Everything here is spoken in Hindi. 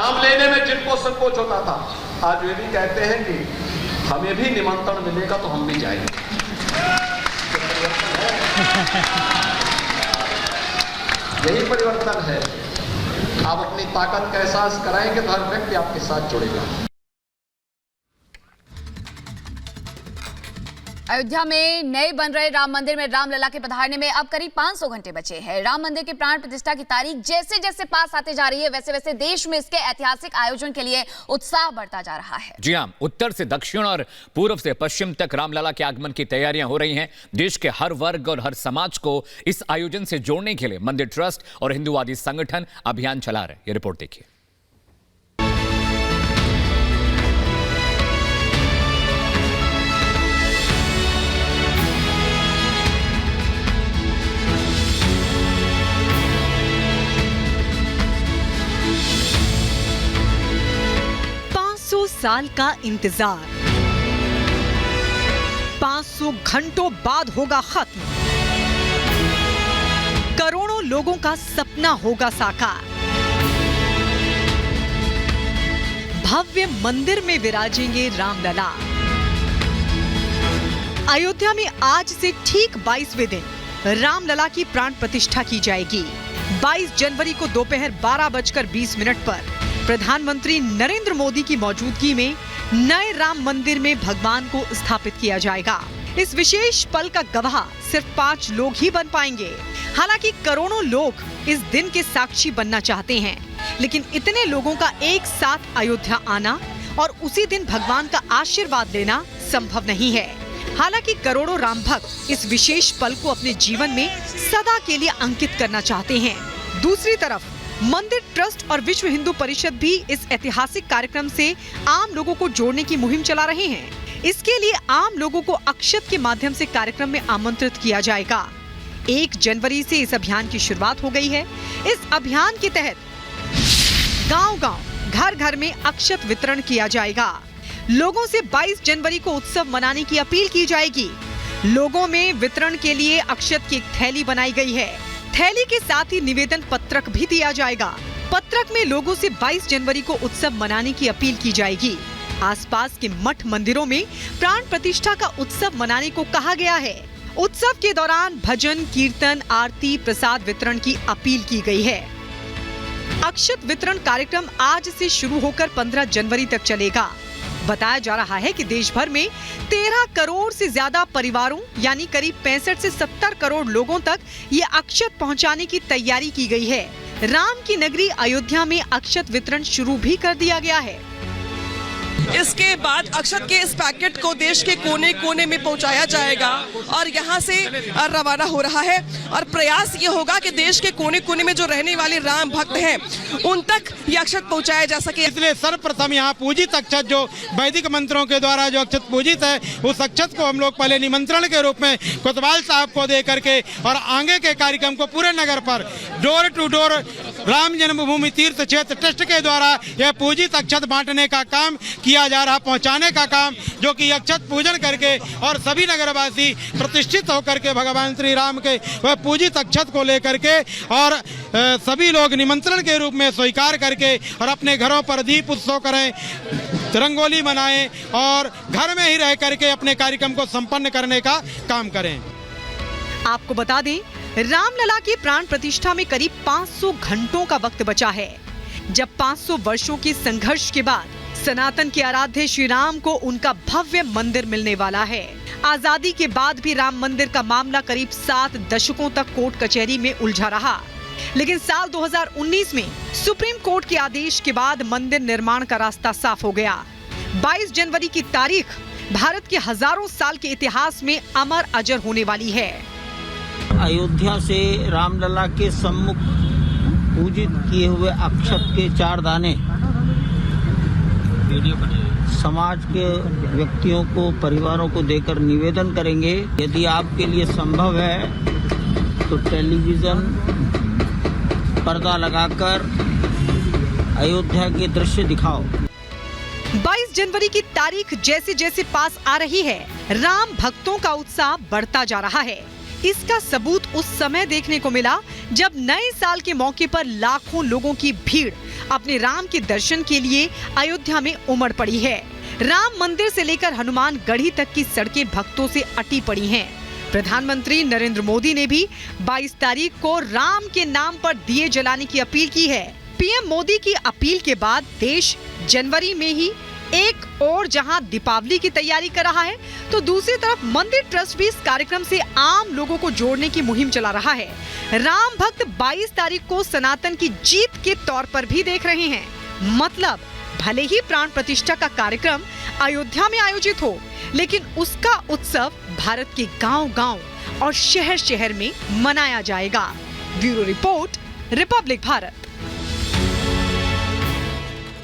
नाम लेने में जिनको संकोच होता था, आज वे भी कहते हैं कि हमें भी निमंत्रण मिलेगा तो हम भी जाएंगे। यही परिवर्तन है। आप अपनी ताकत का एहसास कराएंगे तो हर व्यक्ति आपके साथ जुड़ेगा। अयोध्या में नए बन रहे राम मंदिर में रामलला के पधारने में अब करीब 500 घंटे बचे हैं। राम मंदिर के प्राण प्रतिष्ठा की तारीख जैसे जैसे पास आते जा रही है, वैसे वैसे देश में इसके ऐतिहासिक आयोजन के लिए उत्साह बढ़ता जा रहा है। जी हां, उत्तर से दक्षिण और पूर्व से पश्चिम तक रामलला के आगमन की तैयारियां हो रही हैं। देश के हर वर्ग और हर समाज को इस आयोजन से जोड़ने के लिए मंदिर ट्रस्ट और हिंदूवादी संगठन अभियान चला रहे हैं। ये रिपोर्ट देखिए। साल का इंतजार 500 घंटों बाद होगा खत्म। करोड़ों लोगों का सपना होगा साकार। भव्य मंदिर में विराजेंगे रामलला। अयोध्या में आज से ठीक 22वें दिन रामलला की प्राण प्रतिष्ठा की जाएगी। 22 जनवरी को दोपहर 12:20 पर प्रधानमंत्री नरेंद्र मोदी की मौजूदगी में नए राम मंदिर में भगवान को स्थापित किया जाएगा। इस विशेष पल का गवाह सिर्फ 5 लोग ही बन पाएंगे। हालांकि करोड़ों लोग इस दिन के साक्षी बनना चाहते हैं, लेकिन इतने लोगों का एक साथ अयोध्या आना और उसी दिन भगवान का आशीर्वाद लेना संभव नहीं है। हालांकि करोड़ों राम भक्त इस विशेष पल को अपने जीवन में सदा के लिए अंकित करना चाहते हैं। दूसरी तरफ मंदिर ट्रस्ट और विश्व हिंदू परिषद भी इस ऐतिहासिक कार्यक्रम से आम लोगों को जोड़ने की मुहिम चला रहे हैं। इसके लिए आम लोगों को अक्षत के माध्यम से कार्यक्रम में आमंत्रित किया जाएगा। 1 जनवरी से इस अभियान की शुरुआत हो गई है। इस अभियान के तहत गांव-गांव, घर-घर में अक्षत वितरण किया जाएगा। लोगों से 22 जनवरी को उत्सव मनाने की अपील की जाएगी। लोगों में वितरण के लिए अक्षत की एक थैली बनाई गई है। थैली के साथ ही निवेदन पत्रक भी दिया जाएगा। पत्रक में लोगों से 22 जनवरी को उत्सव मनाने की अपील की जाएगी। आसपास के मठ मंदिरों में प्राण प्रतिष्ठा का उत्सव मनाने को कहा गया है। उत्सव के दौरान भजन, कीर्तन, आरती, प्रसाद वितरण की अपील की गई है। अक्षत वितरण कार्यक्रम आज से शुरू होकर 15 जनवरी तक चलेगा। बताया जा रहा है कि देश भर में 13 करोड़ से ज्यादा परिवारों यानी करीब 65 से 70 करोड़ लोगों तक ये अक्षत पहुंचाने की तैयारी की गई है। राम की नगरी अयोध्या में अक्षत वितरण शुरू भी कर दिया गया है। इसके बाद अक्षत के इस पैकेट को देश के कोने कोने में पहुंचाया जाएगा और यहां से रवाना हो रहा है और प्रयास ये होगा कि देश के कोने कोने में जो रहने वाले राम भक्त हैं उन तक ये अक्षत पहुंचाया जा सके। इसलिए सर्वप्रथम यहाँ पूजित अक्षत जो वैदिक मंत्रों के द्वारा जो अक्षत पूजित है, उस अक्षत को हम लोग पहले निमंत्रण के रूप में कोतवाल साहब को दे करके और आगे के कार्यक्रम को पूरे नगर पर door to door Ram Janmabhoomi Teerth क्षेत्र ट्रस्ट के द्वारा यह पूजित अक्षत बांटने का काम किया जा रहा, पहुंचाने का काम, जो कि अक्षत पूजन करके और सभी नगरवासी प्रतिष्ठित होकर के भगवान श्री राम के वह पूजित अक्षत को लेकर के और सभी लोग निमंत्रण के रूप में स्वीकार करके और अपने घरों पर दीप उत्सव करें, रंगोली मनाएं और घर में ही रह करके अपने कार्यक्रम को संपन्न करने का काम करें। आपको बता दें, रामलला की प्राण प्रतिष्ठा में करीब 500 घंटों का वक्त बचा है। जब 500 वर्षों के संघर्ष के बाद सनातन के आराध्य श्री राम को उनका भव्य मंदिर मिलने वाला है। आजादी के बाद भी राम मंदिर का मामला करीब 7 दशकों तक कोर्ट कचहरी में उलझा रहा, लेकिन साल 2019 में सुप्रीम कोर्ट के आदेश के बाद मंदिर निर्माण का रास्ता साफ हो गया। 22 जनवरी की तारीख भारत के हजारों साल के इतिहास में अमर अजर होने वाली है। अयोध्या से रामलला के सम्मुख पूजित किए हुए अक्षत के 4 दाने समाज के व्यक्तियों को, परिवारों को देकर निवेदन करेंगे। यदि आपके लिए संभव है तो टेलीविजन पर्दा लगाकर अयोध्या के दृश्य दिखाओ। 22 जनवरी की तारीख जैसे जैसे पास आ रही है, राम भक्तों का उत्साह बढ़ता जा रहा है। इसका सबूत उस समय देखने को मिला जब नए साल के मौके पर लाखों लोगों की भीड़ अपने राम के दर्शन के लिए अयोध्या में उमड़ पड़ी है। राम मंदिर से लेकर हनुमान गढ़ी तक की सड़कें भक्तों से अटी पड़ी हैं। प्रधानमंत्री नरेंद्र मोदी ने भी 22 तारीख को राम के नाम पर दिए जलाने की अपील की है। पीएम मोदी की अपील के बाद देश जनवरी में ही एक और जहां दीपावली की तैयारी कर रहा है, तो दूसरी तरफ मंदिर ट्रस्ट भी इस कार्यक्रम से आम लोगों को जोड़ने की मुहिम चला रहा है। राम भक्त 22 तारीख को सनातन की जीत के तौर पर भी देख रहे हैं। मतलब भले ही प्राण प्रतिष्ठा का कार्यक्रम अयोध्या में आयोजित हो, लेकिन उसका उत्सव भारत के गांव-गांव और शहर-शहर में मनाया जाएगा। Bureau report, Republic Bharat.